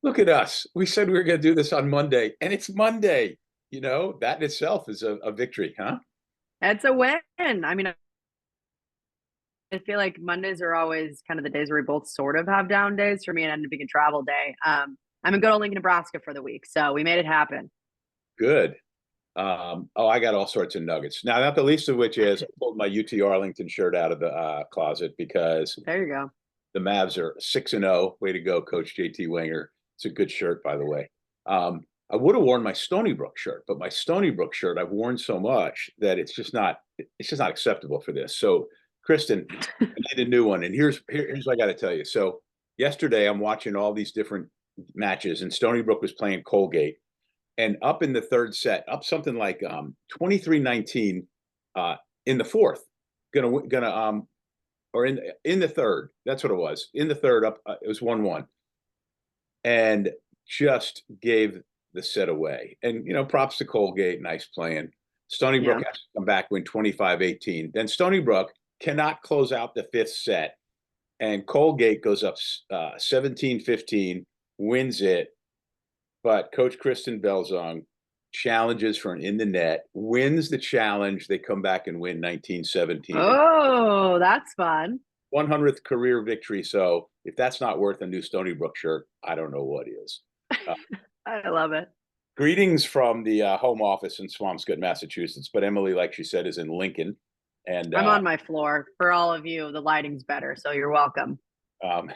Look at us. We said we were going to do this on Monday, and it's Monday. That in itself is a victory, huh? It's a win. I mean, I feel like Mondays are always kind of the days where we both sort of have down days. For me, it ended up being a travel day. I'm in good old Lincoln, Nebraska for the week, so we made it happen. Good. I got all sorts of nuggets. Now, not the least of which is I pulled my UT Arlington shirt out of the closet because There you go. the Mavs are 6-0. Way to go, Coach JT Winger. It's a good shirt, by the way. I would have worn my Stony Brook shirt, but my Stony Brook shirt I've worn so much that it's just not acceptable for this. So, Kristen, I need a new one. And here's what I got to tell you. So, yesterday I'm watching all these different matches, and Stony Brook was playing Colgate, and up in the third set, up something like 23-19 in the fourth, gonna or in the third. That's what it was. In the third, up it was 1-1, and just gave the set away. And props to Colgate, nice playing. Stony Brook Yeah. has to come back, win 25-18. Then Stony Brook cannot close out the fifth set, and Colgate goes up 17-15, wins it. But Coach Kristen Belzong challenges for an in the net, wins the challenge. They come back and win 19-17. Oh, that's fun. 100th career victory. So if that's not worth a new Stony Brook shirt, I don't know what is. Uh, I love it. Greetings from the home office in Swampscott, Massachusetts. But Emily, like she said, is in Lincoln. And I'm on my floor. For all of you, the lighting's better, so you're welcome. um,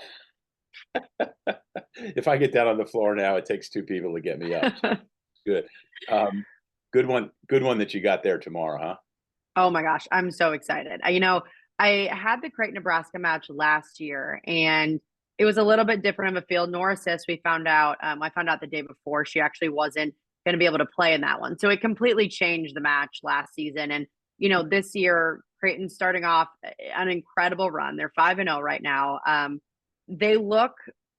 if I get down on the floor now, it takes two people to get me up. So good. Um, good one that you got there tomorrow, huh? Oh my gosh, I'm so excited. I had the Creighton Nebraska match last year, and it was a little bit different of a field. Nor assist, we found out. I found out the day before she actually wasn't going to be able to play in that one, so it completely changed the match last season. And this year, Creighton's starting off an incredible run. They're 5-0 right now. They look,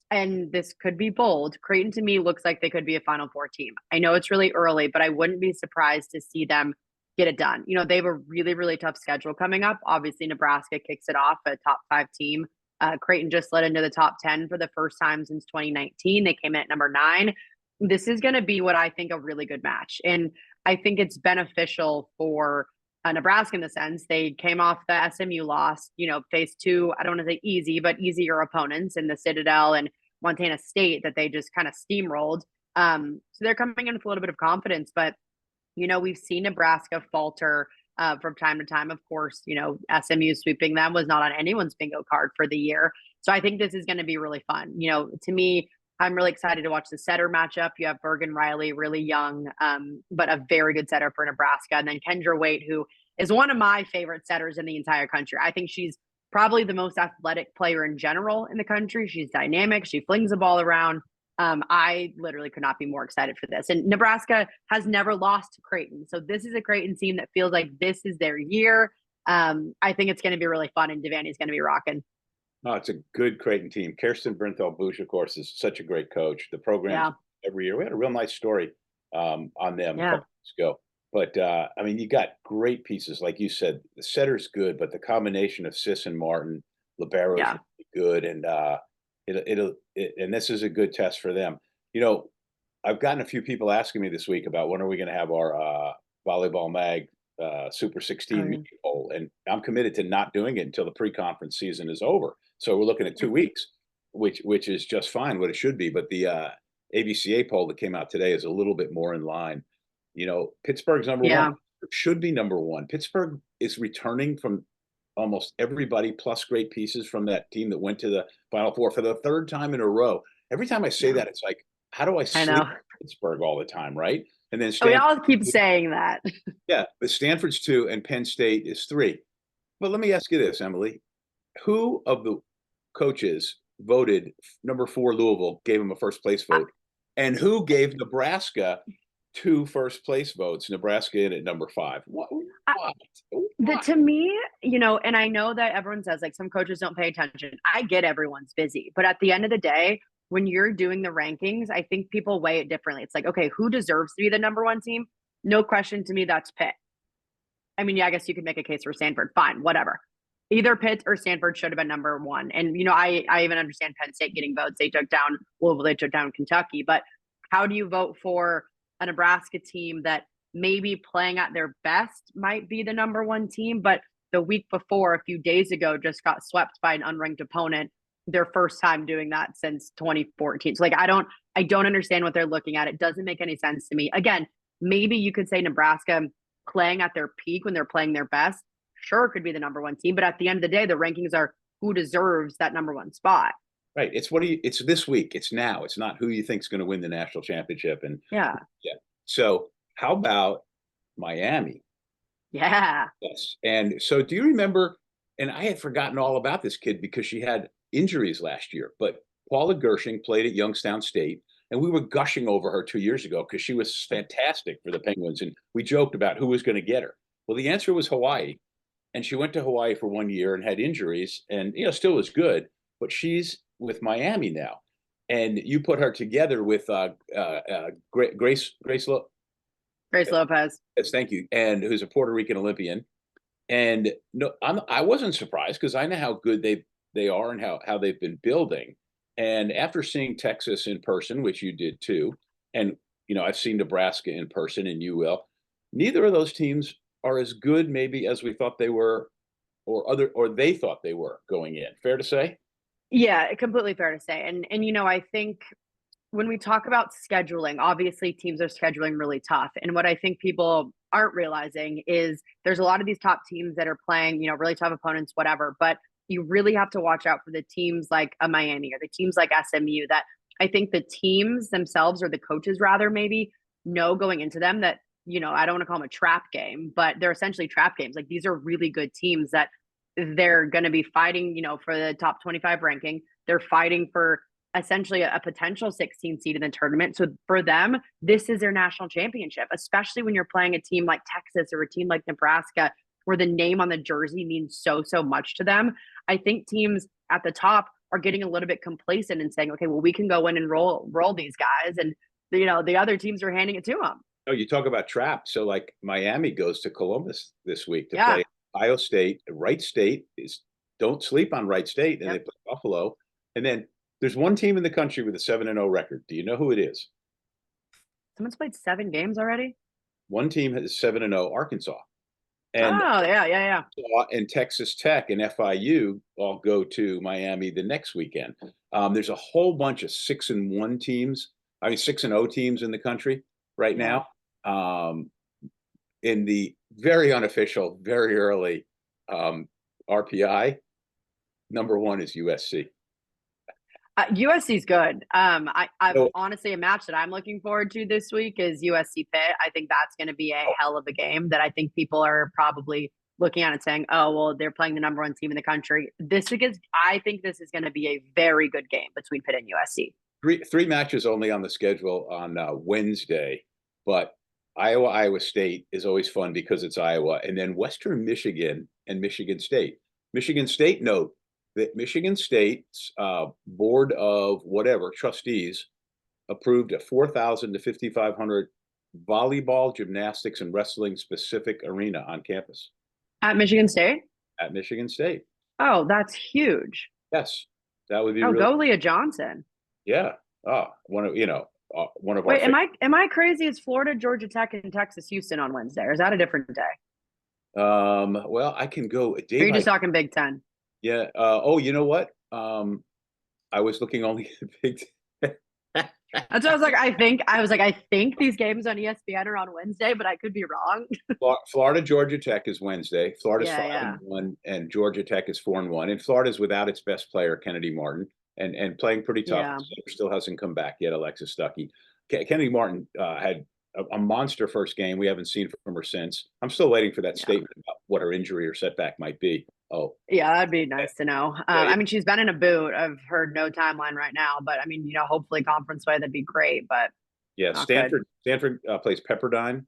and this could be bold. Creighton to me looks like they could be a Final Four team. I know it's really early, but I wouldn't be surprised to see them get it done. They have a really, really tough schedule coming up. Obviously, Nebraska kicks it off, a top five team. Creighton just led into the top 10 for the first time since 2019. They came in at number 9. This is going to be what I think a really good match. And I think it's beneficial for Nebraska in the sense they came off the SMU loss, faced two, I don't want to say easy, but easier opponents in the Citadel and Montana State that they just kind of steamrolled. So they're coming in with a little bit of confidence, but we've seen Nebraska falter from time to time. Of course, SMU sweeping them was not on anyone's bingo card for the year. So I think this is going to be really fun. To me, I'm really excited to watch the setter matchup. You have Bergen Riley, really young, but a very good setter for Nebraska. And then Kendra Waite, who is one of my favorite setters in the entire country. I think she's probably the most athletic player in general in the country. She's dynamic. She flings the ball around. I literally could not be more excited for this. And Nebraska has never lost to Creighton. So this is a Creighton team that feels like this is their year. I think it's going to be really fun, and Devaney's going to be rocking. Oh, it's a good Creighton team. Kirsten Brinthal Bush, of course, is such a great coach. The programs Yeah. every year. We had a real nice story on them a Yeah. couple weeks ago. But you got great pieces, like you said. The setter's good, but the combination of Sis and Martin, libero's Yeah. really good, and and this is a good test for them. I've gotten a few people asking me this week about when are we going to have our VolleyballMag Super 16 media poll, and I'm committed to not doing it until the pre-conference season is over. So we're looking at 2 weeks, which is just fine, what it should be. But the AVCA poll that came out today is a little bit more in line. Pittsburgh's number Yeah. one. It should be number one. Pittsburgh is returning from almost everybody, plus great pieces from that team that went to the Final Four for the third time in a row. Every time I say Yeah. that, it's like, how do I I sleep know. in Pittsburgh all the time, right? And then We Stanford, all keep saying that. yeah, but Stanford's 2 and Penn State is 3. But let me ask you this, Emily. Who of the coaches voted number 4 Louisville, gave him a first place vote? And who gave Nebraska 2 first place votes? Nebraska in at number 5. What? To me, and I know that everyone says like some coaches don't pay attention. I get everyone's busy, but at the end of the day, when you're doing the rankings, I think people weigh it differently. It's like, okay, who deserves to be the number 1 team? No question to me, that's Pitt. I mean, yeah, I guess you could make a case for Stanford. Fine, whatever. either Pitt or Stanford should have been number one. And, I even understand Penn State getting votes. They took down Louisville, they took down Kentucky. But how do you vote for a Nebraska team that maybe playing at their best might be the number one team, but the week before, a few days ago, just got swept by an unranked opponent, their first time doing that since 2014. So, I don't understand what they're looking at. It doesn't make any sense to me. Again, maybe you could say Nebraska playing at their peak when they're playing their best, sure, could be the number one team. But at the end of the day, the rankings are who deserves that number one spot. Right. It's this week. It's now. It's not who you think is going to win the national championship. And yeah. So how about Miami? Yeah. Yes. And so do you remember, and I had forgotten all about this kid because she had injuries last year, but Paula Gershing played at Youngstown State, and we were gushing over her 2 years ago because she was fantastic for the Penguins. And we joked about who was going to get her. Well, the answer was Hawaii. And she went to Hawaii for 1 year and had injuries and, still was good, but she's with Miami now. And you put her together with Grace Lopez. Yes, thank you. And who's a Puerto Rican Olympian. And no, I wasn't surprised because I know how good they are and how they've been building. And after seeing Texas in person, which you did too, and I've seen Nebraska in person, and you will. Neither of those teams are as good maybe as we thought they were, or they thought they were going in. Fair to say? Yeah, completely fair to say. And I think when we talk about scheduling, obviously teams are scheduling really tough. And what I think people aren't realizing is there's a lot of these top teams that are playing, really tough opponents, whatever. But you really have to watch out for the teams like a Miami or the teams like SMU that I think the teams themselves, or the coaches rather, maybe know going into them that, I don't want to call them a trap game, but they're essentially trap games. Like, these are really good teams that they're going to be fighting, for the top 25 ranking. They're fighting for essentially a potential 16 seed in the tournament. So for them, this is their national championship, especially when you're playing a team like Texas or a team like Nebraska, where the name on the jersey means so much to them. I think teams at the top are getting a little bit complacent and saying, okay, well, we can go in and roll these guys. And, the other teams are handing it to them. Oh, you talk about trap. So like Miami goes to Columbus this week to play Ohio State. Wright State don't sleep on Wright State, and they play Buffalo. And then there's one team in the country with a 7-0 record. Do you know who it is? Someone's played 7 games already? One team has 7-0, Arkansas. And yeah. And Texas Tech and FIU all go to Miami the next weekend. There's a whole bunch of 6-1 teams. 6-0 teams in the country right now. In the very unofficial, very early RPI, number one is USC. USC's good. Honestly, a match that I'm looking forward to this week is USC Pitt. I think that's going to be a hell of a game that I think people are probably looking at it saying, oh, well, they're playing the number one team in the country. I think this is going to be a very good game between Pitt and USC. Three matches only on the schedule on Wednesday, but Iowa State is always fun because it's Iowa, and then Western Michigan and Michigan State. Michigan State, note that Michigan State's board of whatever trustees approved a 4,000 to 5,500 volleyball, gymnastics, and wrestling specific arena on campus. At Michigan State? At Michigan State. Oh, that's huge. Yes, that would be. Oh, go Leah Johnson. Yeah. Oh, one of Wait, am I crazy? Is Florida, Georgia Tech, and Texas Houston on Wednesday, or is that a different day? Well, I can go a day. Are you just talking Big Ten? Yeah. Oh, you know what? I was looking only at Big Ten. That's what I was like, I think these games on ESPN are on Wednesday, but I could be wrong. Florida, Georgia Tech is Wednesday. Florida's 5-1, and Georgia Tech is 4-1. And Florida's without its best player, Kennedy Martin, and playing pretty tough. Yeah. Still hasn't come back yet, Alexis Stuckey. Kennedy Martin had a monster first game. We haven't seen from her since. I'm still waiting for that statement about what her injury or setback might be. Oh, yeah, that'd be nice to know. She's been in a boot. I've heard no timeline right now, but hopefully conference play, that'd be great. But yeah, Stanford plays Pepperdine,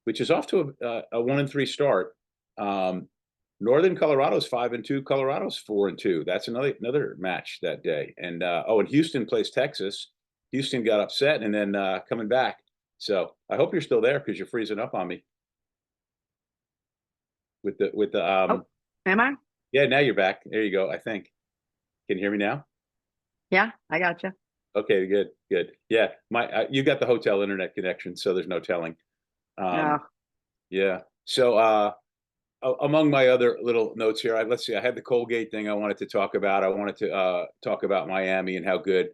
which is off to a 1-3 start. Northern Colorado's 5-2. Colorado's 4-2. That's another match that day. And and Houston plays Texas. Houston got upset and then coming back. So I hope you're still there because you're freezing up on me. With the am I? Yeah, now you're back. There you go. I think. Can you hear me now? Yeah, I gotcha. Okay, good, good. Yeah, you got the hotel internet connection, so there's no telling. Um, No. yeah. So among my other little notes here, let's see. I had the Colgate thing I wanted to talk about. I wanted to talk about Miami and how good.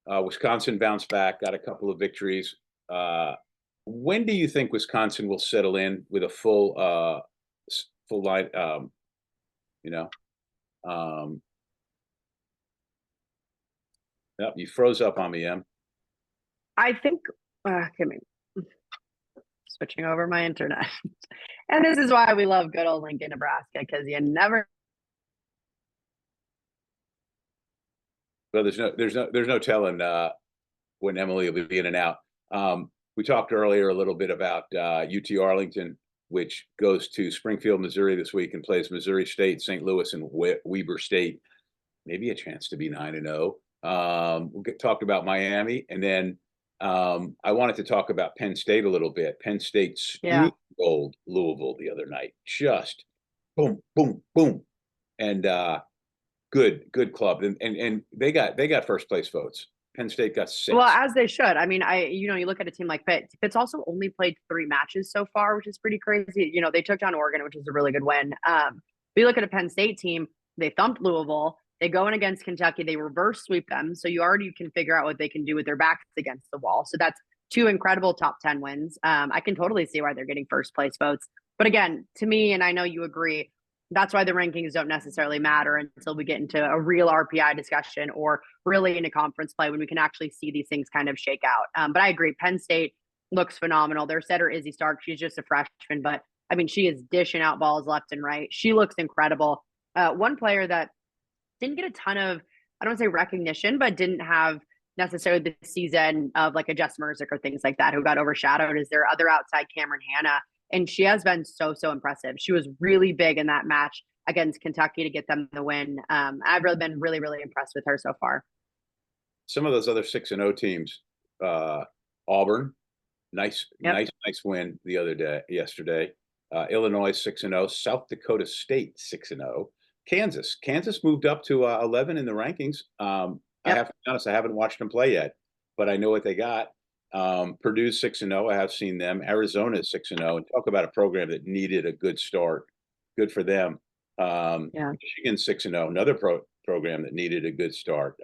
Wisconsin bounced back, got a couple of victories. When do you think Wisconsin will settle in with a full line? You know, um, yep, you froze up on me, Em. I think give me switching over my internet. And this is why we love good old Lincoln, Nebraska, because you never. Well, there's no telling when Emily will be in and out. We talked earlier a little bit about UT Arlington, which goes to Springfield, Missouri this week and plays Missouri State, St. Louis, and Weber State. Maybe a chance to be 9-0. Talked about Miami, and then I wanted to talk about Penn State a little bit. Penn State Yeah. steamrolled Louisville the other night, just boom, boom, boom, and good club, and they got first place votes. Penn State got 6. Well, as they should. I mean, you look at a team like Pitt. Pitt's also only played 3 matches so far, which is pretty crazy. They took down Oregon, which is a really good win. But you look at a Penn State team, they thumped Louisville. They go in against Kentucky, they reverse sweep them. So you already can figure out what they can do with their backs against the wall. So that's 2 incredible top 10 wins. I can totally see why they're getting first place votes. But again, to me, and I know you agree, that's why the rankings don't necessarily matter until we get into a real RPI discussion or really into conference play when we can actually see these things kind of shake out. But I agree, Penn State looks phenomenal. Their setter, Izzy Stark, she's just a freshman, but I mean, she is dishing out balls left and right. She looks incredible. One player that didn't get a ton of, I don't want to say recognition, but didn't have necessarily the season of like a Jess Merzick or things like that who got overshadowed is their other outside, Cameron Hanna. And she has been so impressive. She was really big in that match against Kentucky to get them the win. I've really been really impressed with her so far. Some of those other 6-0 teams, Auburn, nice win yesterday. Illinois 6-0, South Dakota State 6-0. Kansas moved up to 11 in the rankings. I have to be honest, I haven't watched them play yet, but I know what they got. Purdue 6-0. I have seen them. Arizona is 6-0. And talk about a program that needed a good start. Good for them. Michigan 6-0. Another program that needed a good start.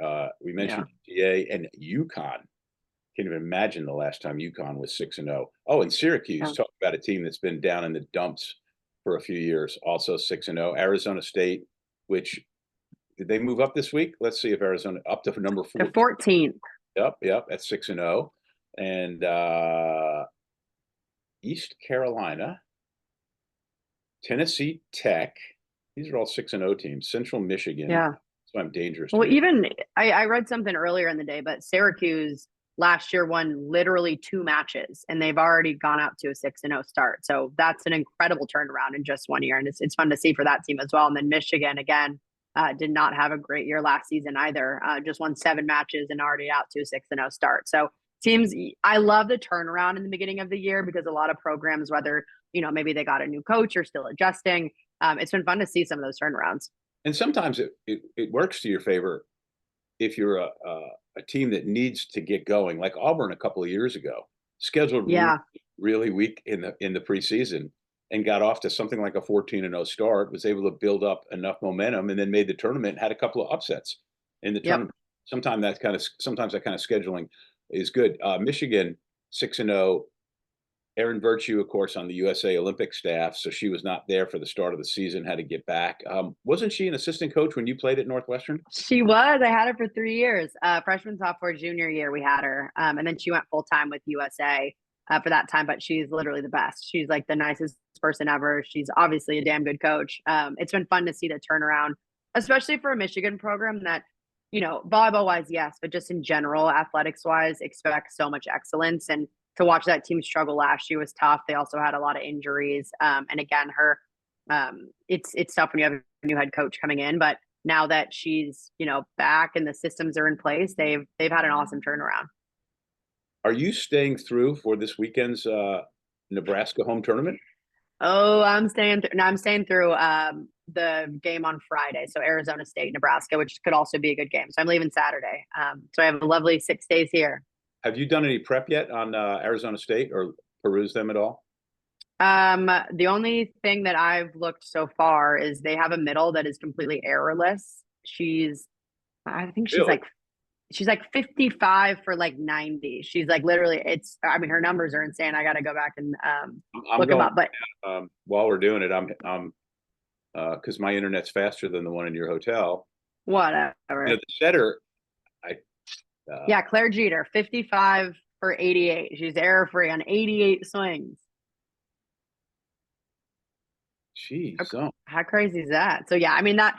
We mentioned GA and UConn. Can't even imagine the last time UConn was 6-0. Oh, and Syracuse. Talk about a team that's been down in the dumps for a few years. Also 6-0. Arizona State, which did they move up this week? Let's see if Arizona up to number 4. They're 14th. Yep. That's 6-0. And East Carolina, Tennessee Tech. These are all 6-0 teams. Central Michigan. Yeah. So I'm dangerous. Well, even I read something earlier in the day, but Syracuse last year won literally 2 matches, and they've already gone out to a 6-0 start. So that's an incredible turnaround in just 1 year, and it's fun to see for that team as well. And then Michigan again did not have a great year last season either. Just won 7 matches and already out to a 6-0 start. So teams, I love the turnaround in the beginning of the year because a lot of programs, whether maybe they got a new coach or still adjusting, it's been fun to see some of those turnarounds. And sometimes it works to your favor if you're a team that needs to get going, like Auburn a couple of years ago, scheduled really weak in the preseason and got off to something like a 14-0 start, was able to build up enough momentum, and then made the tournament, had a couple of upsets in the tournament. Sometimes that kind of scheduling is good. Michigan 6-0. Erin Virtue, of course, on the USA Olympic staff, so she was not there for the start of the season, had to get back. Wasn't she an assistant coach when you played at Northwestern? She was. I had her for 3 years. Freshman, sophomore, junior year, we had her. And then she went full-time with USA for that time, but she's literally the best. She's like the nicest person ever. She's obviously a damn good coach. It's been fun to see the turnaround, especially for a Michigan program that, volleyball-wise, yes, but just in general, athletics-wise, expect so much excellence. And to watch that team struggle last year was tough. They also had a lot of injuries. And again, it's tough when you have a new head coach coming in, but now that she's, back and the systems are in place, they've had an awesome turnaround. Are you staying through for this weekend's Nebraska home tournament? Oh, I'm staying through. the game on Friday. So Arizona State, Nebraska, which could also be a good game. So I'm leaving Saturday. So I have a lovely 6 days here. Have you done any prep yet on Arizona State or perused them at all? The only thing that I've looked so far is they have a middle that is completely errorless. I think Really? she's like 55 for like 90. She's like literally, I mean, her numbers are insane. I got to go back and I'm look them going up. But while we're doing it. I'm because my internet's faster than the one in your hotel. whatever. The setter, I Yeah, Claire Jeter, 55 for 88. She's error free on 88 swings. geez, How crazy is that? So yeah, I mean that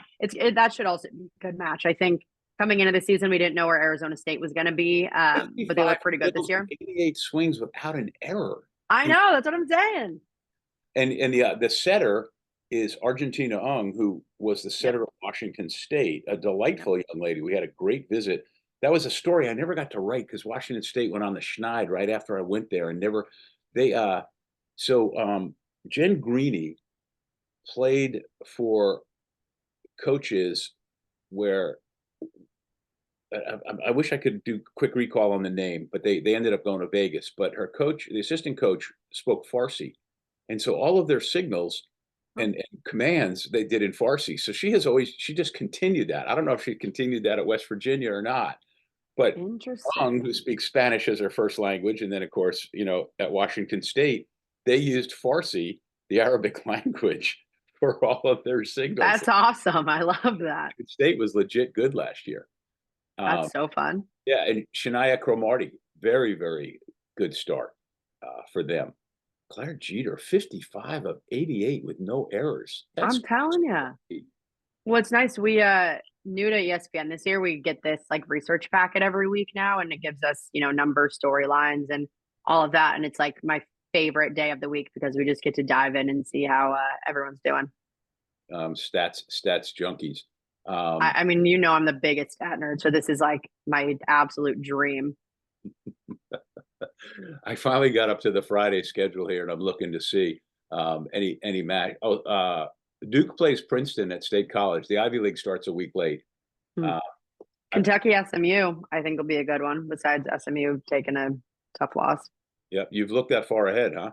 should also be a good match. I think coming into the season, we didn't know where Arizona State was going to be, but they look pretty good this year. 88 swings without an error. I know, that's what I'm saying. And the setter is Argentina Ung, who was the setter of Washington State, a delightful young lady. We had a great visit. That was a story I never got to write because Washington State went on the schneid right after I went there and never they Jen Greeny played for coaches where I wish I could do quick recall on the name, but they ended up going to Vegas. But her coach, the assistant coach, spoke Farsi, and so all of their signals and commands they did in Farsi. So she just continued that. I don't know if she continued that at West Virginia or not, but Ong, who speaks Spanish as her first language, and then of course, at Washington State, they used Farsi, the Arabic language, for all of their signals. That's awesome. I love that. State was legit good last year. That's so fun. Yeah, and Shania Cromartie, very, very good start for them. Claire Jeter, 55 of 88 with no errors. I'm telling you. Well, it's nice. We new to ESPN this year, we get this like research packet every week now, and it gives us, numbers, storylines, and all of that. And it's like my favorite day of the week because we just get to dive in and see how everyone's doing. Stats junkies. I mean, I'm the biggest stat nerd, so this is like my absolute dream. I finally got up to the Friday schedule here, and I'm looking to see any match. Duke plays Princeton at State College. The Ivy League starts a week late. Kentucky SMU, I think, will be a good one. Besides SMU taking a tough loss. Yep, you've looked that far ahead, huh?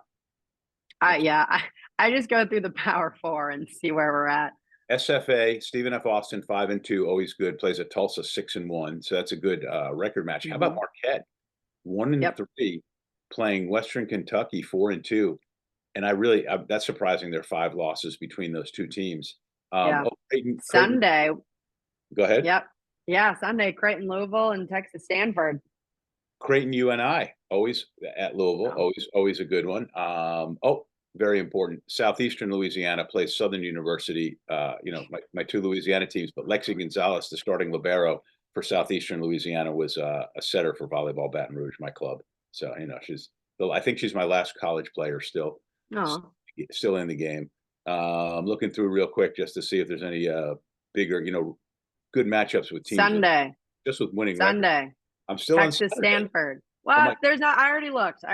Yeah, I just go through the Power Four and see where we're at. SFA, Stephen F. Austin, 5-2, always good. Plays at Tulsa, 6-1. So that's a good record match. How about Marquette, 1-3, playing Western Kentucky, 4-2. And that's surprising. There are 5 losses between those two teams. Creighton, Sunday. Go ahead. Yep. Yeah, Sunday, Creighton, Louisville, and Texas Stanford. Creighton, UNI, always at Louisville, always a good one. Very important. Southeastern Louisiana plays Southern University. My 2 Louisiana teams, but Lexi Gonzalez, the starting libero for Southeastern Louisiana, was a setter for Volleyball Baton Rouge, my club. So I think she's my last college player still. Still in the game. I'm looking through real quick just to see if there's any bigger, good matchups with teams. Sunday. Just with winning. Sunday. Record. I'm still Texas on Stanford. Well, there's not. I already looked.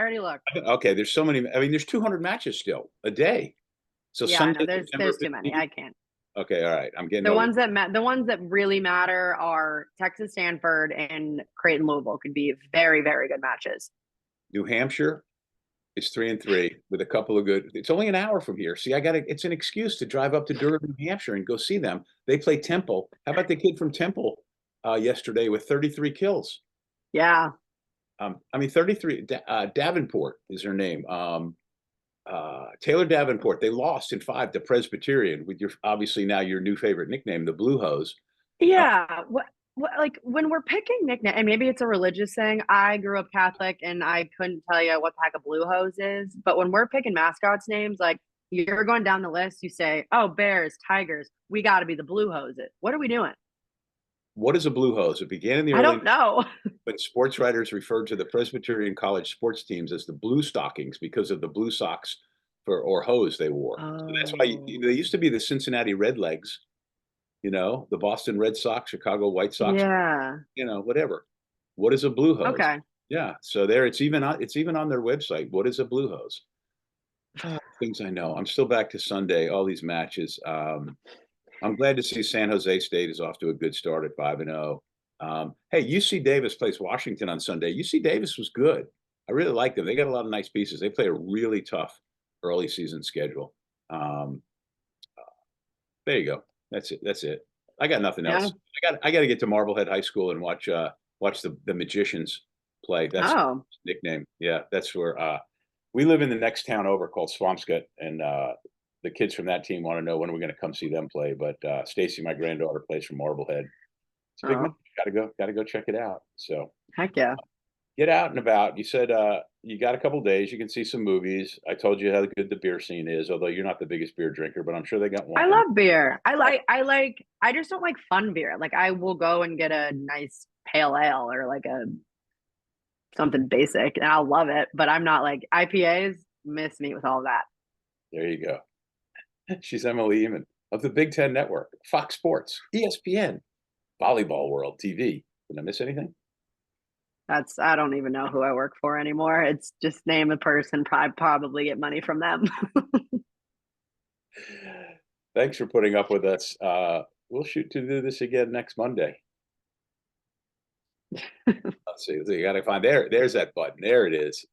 Okay, there's so many. I mean, there's 200 matches still a day. So yeah, Sunday, there's too many. I can't. Okay, all right. I'm getting the ones that really matter are Texas Stanford and Creighton Louisville. Could be very, very good matches. New Hampshire is 3-3 with a couple of good. It's only an hour from here. See, it's an excuse to drive up to Durham, New Hampshire, and go see them. They play Temple. How about the kid from Temple yesterday with 33 kills? Yeah. 33. Davenport is her name. Taylor Davenport. They lost in 5 to Presbyterian with obviously now your new favorite nickname, the Blue Hose. Yeah. What like when we're picking nickname, and maybe it's a religious thing. I grew up Catholic, and I couldn't tell you what the heck a Blue Hose is. But when we're picking mascots names, like you're going down the list, you say, "Oh, Bears, Tigers, we got to be the Blue Hoses." What are we doing? What is a Blue Hose? It began in the early. I don't know. But sports writers referred to the Presbyterian College sports teams as the Blue Stockings because of the blue socks or hose they wore. So that's why they used to be the Cincinnati Redlegs, the Boston Red Sox, Chicago White Sox. Yeah. Whatever. What is a Blue Hose? Okay. Yeah. So there, it's even on their website. What is a Blue Hose? Things I know. I'm still back to Sunday. All these matches. I'm glad to see San Jose State is off to a good start at 5-0. Hey, UC Davis plays Washington on Sunday. UC Davis was good. I really like them. They got a lot of nice pieces. They play a really tough early season schedule. Um, there you go. That's it. That's it. I got nothing Yeah. else. I got to get to Marblehead High School and watch the Magicians play. That's Oh, nickname. Yeah, that's where we live in the next town over called Swampscott, and the kids from that team want to know when we're going to come see them play. But Stacy, my granddaughter, plays for Marblehead. It's a big match. oh, Got to go check it out. So heck yeah. get out and about. You said you got a couple days. You can see some movies. I told you how good the beer scene is, although you're not the biggest beer drinker, but I'm sure they got I one. love beer. I just don't like fun beer. Like I will go and get a nice pale ale or like a something basic and I'll love it, but I'm not like IPAs miss me with all that. There you go. She's Emily Ehman of the Big Ten Network, Fox Sports, ESPN, Volleyball World TV. Did I miss anything? I don't even know who I work for anymore. It's just name a person, probably get money from them. Thanks for putting up with us. We'll shoot to do this again next Monday. Let's see. You got to find there's that button. There it is.